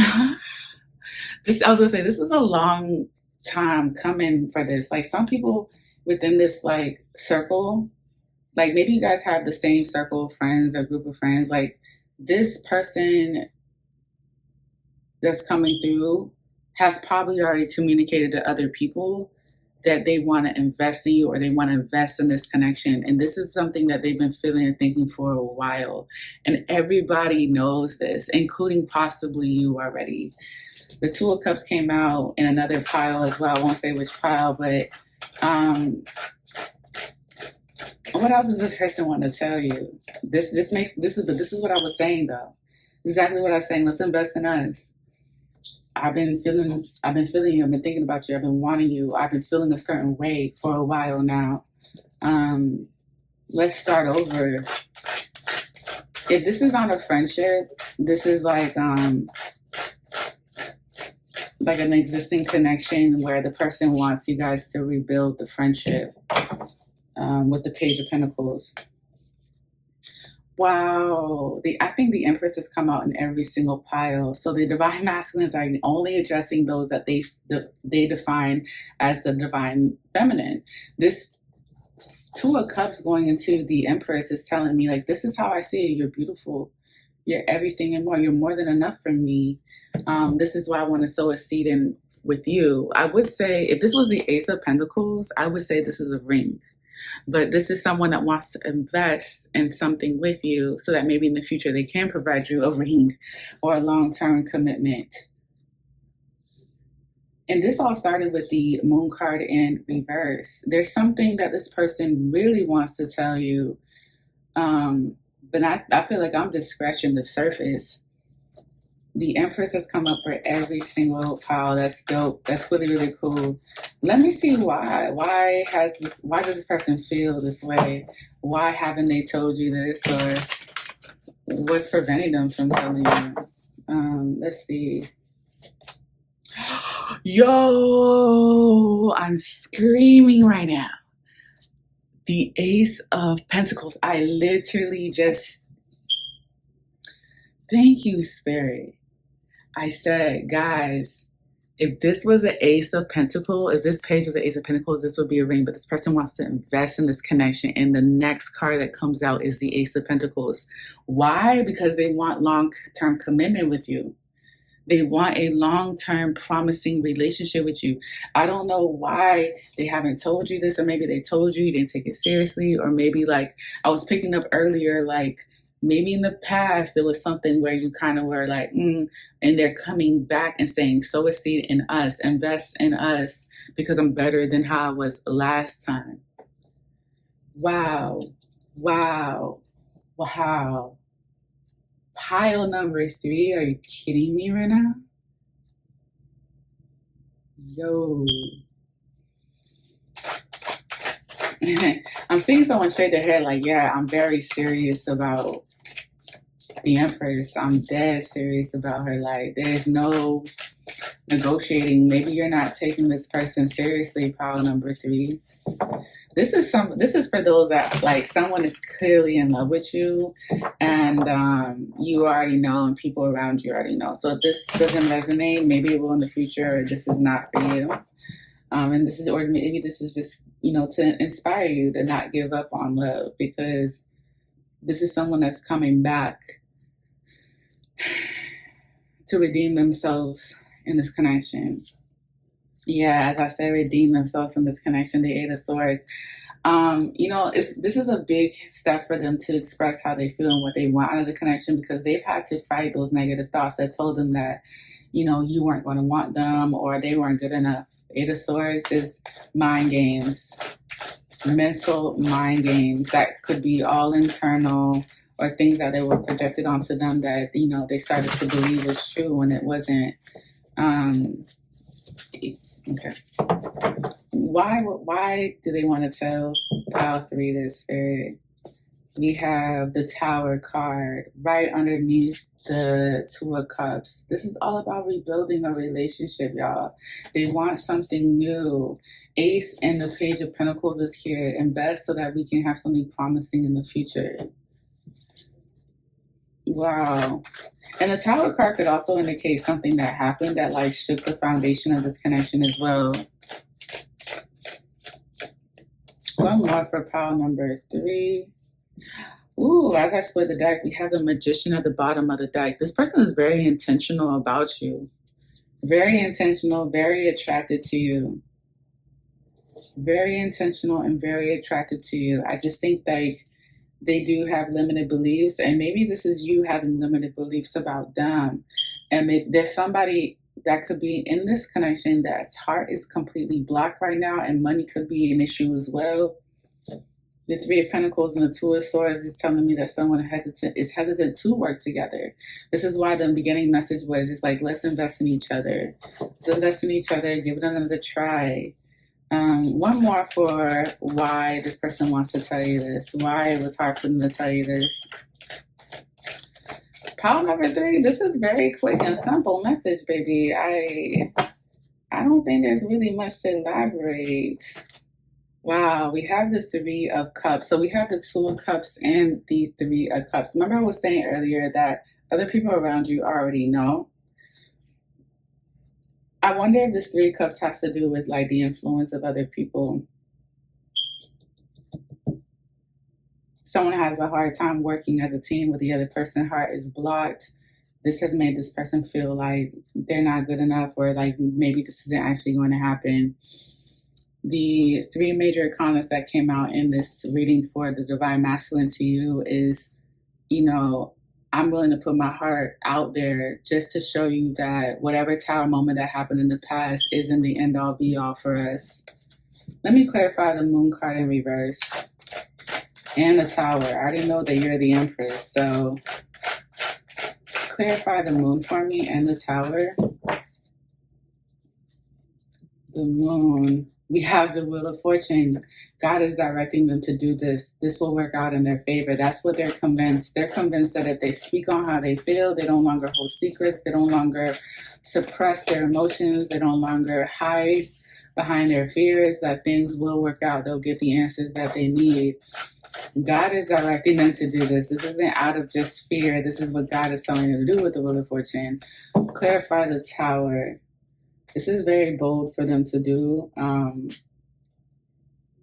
this is a long time coming for this. Like, some people within this like circle, like maybe you guys have the same circle of friends or group of friends, like this person that's coming through has probably already communicated to other people that they want to invest in you, or they want to invest in this connection. And this is something that they've been feeling and thinking for a while. And everybody knows this, including possibly you already. The Two of Cups came out in another pile as well. I won't say which pile, but what else does this person want to tell you? This is what I was saying though. Exactly what I was saying. Let's invest in us. I've been feeling you. I've been thinking about you. I've been wanting you. I've been feeling a certain way for a while now. Let's start over. If this is not a friendship, this is like an existing connection where the person wants you guys to rebuild the friendship. With the Page of Pentacles. Wow. I think the Empress has come out in every single pile. So the Divine Masculines are only addressing those that they define as the Divine Feminine. This Two of Cups going into the Empress is telling me, like, this is how I see it. You're beautiful. You're everything and more. You're more than enough for me. This is why I want to sow a seed in with you. I would say if this was the Ace of Pentacles, I would say this is a ring. But this is someone that wants to invest in something with you so that maybe in the future they can provide you a ring or a long-term commitment. And this all started with the Moon card in reverse. There's something that this person really wants to tell you. But I feel like I'm just scratching the surface. The Empress has come up for every single pile. That's dope. That's really, really cool. Let me see why. Why does this person feel this way? Why haven't they told you this? Or what's preventing them from telling you? Let's see. Yo, I'm screaming right now. The Ace of Pentacles. I literally just... Thank you, Spirit. I said, guys, if this was an Ace of Pentacles, if this page was an Ace of Pentacles, this would be a ring. But this person wants to invest in this connection. And the next card that comes out is the Ace of Pentacles. Why? Because they want long-term commitment with you. They want a long-term promising relationship with you. I don't know why they haven't told you this, or maybe they told you, you didn't take it seriously, or maybe like I was picking up earlier, like maybe in the past there was something where you kind of were like, and they're coming back and saying, sow a seed in us, invest in us, because I'm better than how I was last time. Wow. Wow. Wow. Pile number 3, are you kidding me right now? Yo. I'm seeing someone shake their head like, yeah, I'm very serious about the Empress. I'm dead serious about her. Like, there's no negotiating. Maybe you're not taking this person seriously, pile number 3. This is for those that, like, someone is clearly in love with you, and you already know, and people around you already know. So if this doesn't resonate, maybe it will in the future, or this is not for you. And this is, or maybe this is just, to inspire you to not give up on love, because this is someone that's coming back to redeem themselves in this connection. Yeah, as I said, redeem themselves from this connection, the 8 of Swords. This is a big step for them to express how they feel and what they want out of the connection, because they've had to fight those negative thoughts that told them that, you weren't going to want them, or they weren't good enough. 8 of Swords is mind games, mental mind games that could be all internal, or things that they were projected onto them that, they started to believe was true when it wasn't. Let's see. Okay. Why do they want to tell pile 3 this, Spirit? We have the Tower card right underneath the 2 of Cups. This is all about rebuilding a relationship, y'all. They want something new. Ace and the Page of Pentacles is here. Invest so that we can have something promising in the future. Wow. And the Tower card could also indicate something that happened that, like, shook the foundation of this connection as well. One more for pile number 3. Ooh, as I split the deck, we have the Magician at the bottom of the deck. This person is very intentional about you. Very intentional, very attracted to you. Very intentional and very attracted to you. I just think that they do have limited beliefs, and maybe this is you having limited beliefs about them. And maybe there's somebody that could be in this connection that's heart is completely blocked right now, and money could be an issue as well. The 3 of Pentacles and the 2 of Swords is telling me that someone is hesitant to work together. This is why the beginning message was just like, let's invest in each other. Let's invest in each other, give it another try. One more for why this person wants to tell you this, why it was hard for them to tell you this. Pile number 3, this is very quick and simple message, baby. I don't think there's really much to elaborate. Wow, we have the 3 of Cups. So we have the 2 of Cups and the 3 of Cups. Remember I was saying earlier that other people around you already know. I wonder if this 3 of Cups has to do with, like, the influence of other people. Someone has a hard time working as a team with the other person. Heart is blocked. This has made this person feel like they're not good enough, or like maybe this isn't actually going to happen. The 3 major comments that came out in this reading for the Divine Masculine to you is, I'm willing to put my heart out there just to show you that whatever Tower moment that happened in the past isn't the end all be all for us. Let me clarify the Moon card in reverse and the Tower. I already know that you're the Empress, so clarify the Moon for me and the Tower. The Moon. We have the Wheel of Fortune. God is directing them to do this. This will work out in their favor. That's what they're convinced. They're convinced that if they speak on how they feel, they no longer hold secrets. They no longer suppress their emotions. They no longer hide behind their fears, that things will work out. They'll get the answers that they need. God is directing them to do this. This isn't out of just fear. This is what God is telling them to do with the Wheel of Fortune. Clarify the Tower. This is very bold for them to do,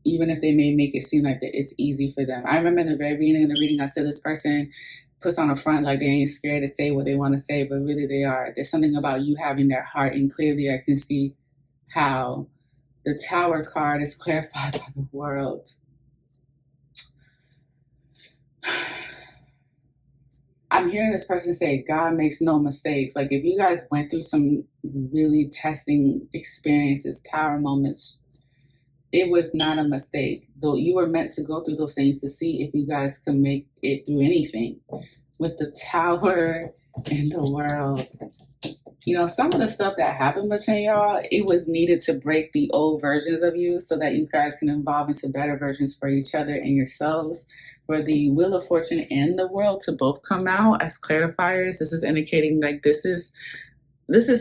even if they may make it seem like that it's easy for them. I remember in the very beginning of the reading, I said this person puts on a front like they ain't scared to say what they want to say, but really they are. There's something about you having their heart, and clearly I can see how. The Tower card is clarified by the World. I'm hearing this person say, God makes no mistakes. Like, if you guys went through some really testing experiences, Tower moments, it was not a mistake. Though you were meant to go through those things to see if you guys can make it through anything. With the Tower and the World. You know, some of the stuff that happened between y'all, it was needed to break the old versions of you so that you guys can evolve into better versions for each other and yourselves. For the Wheel of Fortune and the World to both come out as clarifiers, this is indicating like this is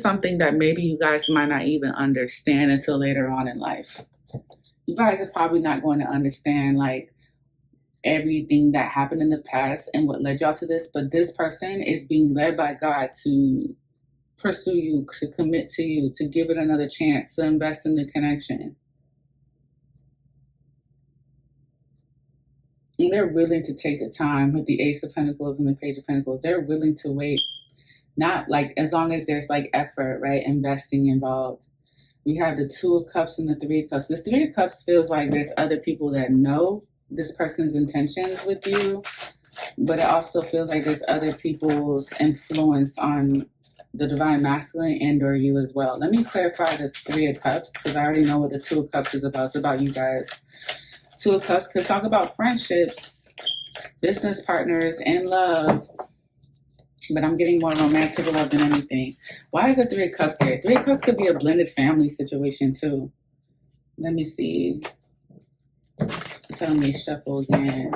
something that maybe you guys might not even understand until later on in life. You guys are probably not going to understand like everything that happened in the past and what led y'all to this, but this person is being led by God to pursue you, to commit to you, to give it another chance, to invest in the connection. And they're willing to take the time with the Ace of Pentacles and the Page of Pentacles. They're willing to wait, not like as long as there's like effort, right? Investing involved. We have the Two of Cups and the Three of Cups. This Three of Cups feels like there's other people that know this person's intentions with you, but it also feels like there's other people's influence on the Divine Masculine and or you as well. Let me clarify the Three of Cups because I already know what the Two of Cups is about. It's about you guys. Two of Cups could talk about friendships, business partners, and love. But I'm getting more romantic love than anything. Why is the Three of Cups here? Three of Cups could be a blended family situation too. Let me see. Tell me shuffle again.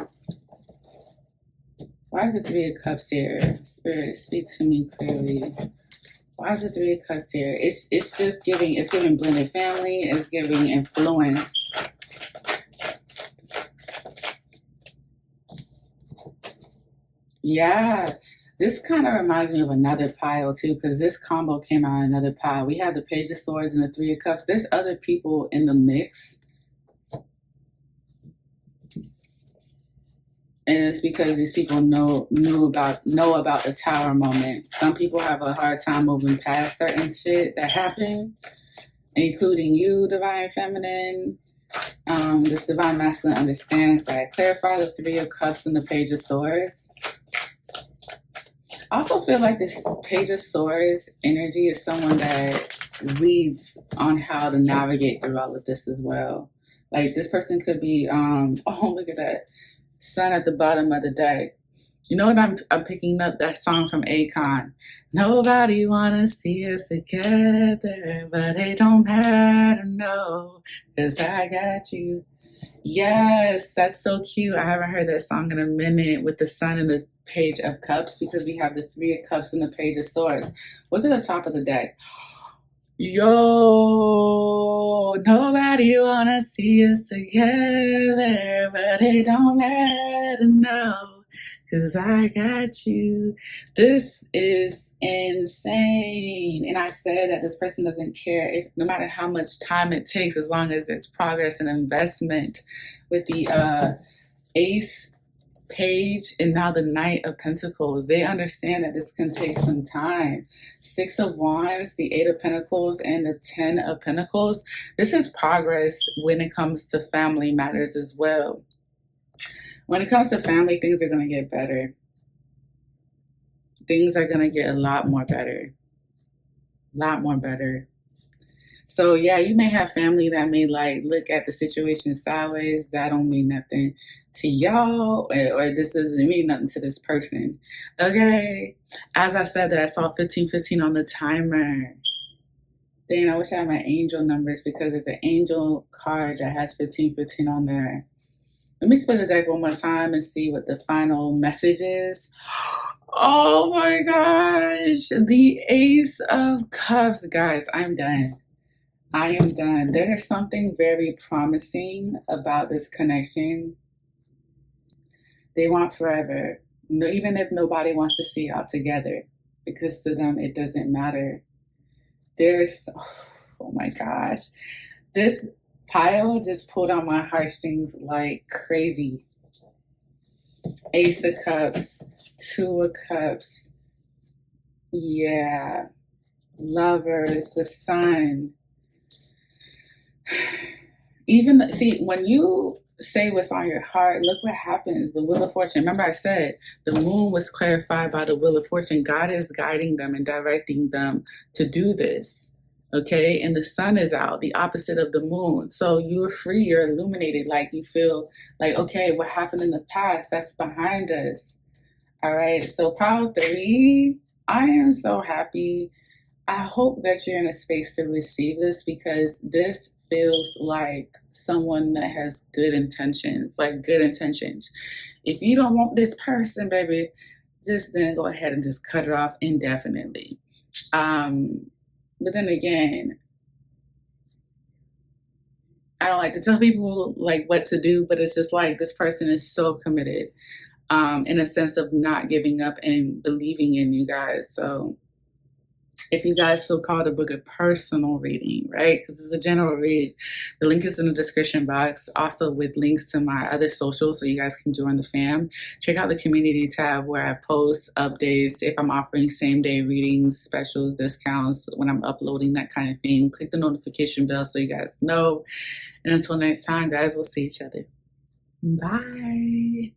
Why is the Three of Cups here? Spirit, speak to me clearly. Why is the Three of Cups here? It's just giving, it's giving blended family, it's giving influence. Yeah, this kind of reminds me of another pile too, because this combo came out in another pile. We have the Page of Swords and the Three of Cups. There's other people in the mix. And it's because these people know about the Tower moment. Some people have a hard time moving past certain shit that happened, including you, Divine Feminine. This Divine Masculine understands that. Clarify the Three of Cups and the Page of Swords. I also feel like this Page of Swords energy is someone that reads on how to navigate through all of this as well. Like this person could be, oh, look at that. Sun at the bottom of the deck. You know what I'm picking up? That song from Akon. Nobody wanna see us together, but it don't matter, no, 'cause I got you. Yes, that's so cute. I haven't heard that song in a minute with the Sun and the Page of Cups because we have the Three of Cups and the Page of Swords. What's at the top of the deck? Yo, nobody wanna see us together, but it don't matter now, 'cause I got you. This is insane. And I said that this person doesn't care if no matter how much time it takes, as long as it's progress and investment. With the Ace, Page, and now the Knight of Pentacles, they understand that this can take some time. Six of Wands, the Eight of Pentacles, and the 10 of Pentacles. This is progress when it comes to family matters as well. When it comes to family, things are going to get better. Things are going to get a lot more better. A lot more better. So yeah, you may have family that may like look at the situation sideways. That don't mean nothing to y'all, or this doesn't mean nothing to this person. Okay, as I said that I saw 1515 on the timer. Dang, I wish I had my angel numbers because there's an angel card that has 1515 on there. Let me spin the deck one more time and see what the final message is. Oh my gosh, the Ace of Cups. Guys, I'm done. I am done. There's something very promising about this connection. They want forever, even if nobody wants to see y'all together, because to them it doesn't matter. There's, oh my gosh, this pile just pulled on my heartstrings like crazy. Ace of Cups, Two of Cups, yeah, Lovers, the Sun. Even see, when you say what's on your heart, look what happens. The Wheel of Fortune. Remember I said the moon was clarified by the Wheel of Fortune. God is guiding them and directing them to do this. Okay, and the sun is out, the opposite of the moon. So you're free, you're illuminated, like you feel like, okay, what happened in the past, that's behind us. All right, so pile 3, I am so happy. I hope that you're in a space to receive this, because this feels like someone that has good intentions, like good intentions. If you don't want this person, baby, just then go ahead and just cut it off indefinitely. But then again, I don't like to tell people like what to do, but it's just like this person is so committed, in a sense of not giving up and believing in you guys. So if you guys feel called to book a personal reading, right? Because it's a general read, the link is in the description box, also with links to my other socials so you guys can join the fam. Check out the community tab where I post updates if I'm offering same day readings, specials, discounts, when I'm uploading, that kind of thing. Click the notification bell so you guys know. And until next time, guys, we'll see each other. Bye.